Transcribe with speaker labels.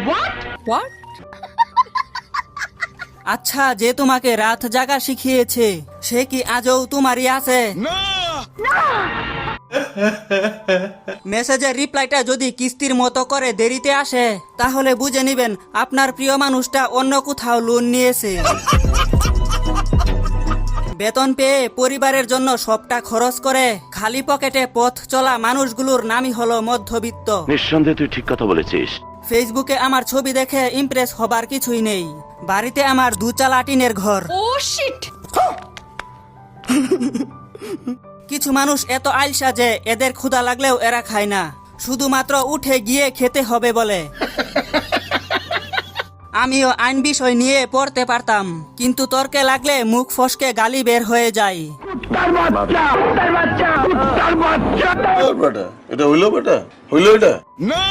Speaker 1: What? আচ্ছা, যে তোমাকে রাত জাগা শিখিয়েছে সে কি আজও তোমারই আছে? মেসেজের রিপ্লাইটা যদি কিস্তির মতো করে দেরিতে আসে তাহলে বুঝে নিবেন আপনার প্রিয় মানুষটা অন্য কোথাও লোন নিয়েছে। বেতন পেয়ে পরিবারের জন্য সবটা খরচ করে খালি পকেটে পথ চলা মানুষগুলোর নামই হলো মধ্যবিত্ত।
Speaker 2: নিঃসন্দেহে তুই ঠিক কথা বলেছিস।
Speaker 1: ফেসবুকে আমার ছবি দেখে ইমপ্রেস হবার কিছুই নেই। বাড়িতে আমার 2 চালা টিনের ঘর। কিছু মানুষ এত আলসা যে এদের ক্ষুধা লাগলেও এরা খায় না, শুধুমাত্র উঠে গিয়ে খেতে হবে বলে। আমিও আইন বিষয় নিয়ে পড়তে পারতাম, কিন্তু তর্কে লাগলে মুখ ফসকে গালি বের হয়ে যায়।
Speaker 3: এটা হইলো বেটা, হইলো এটা না।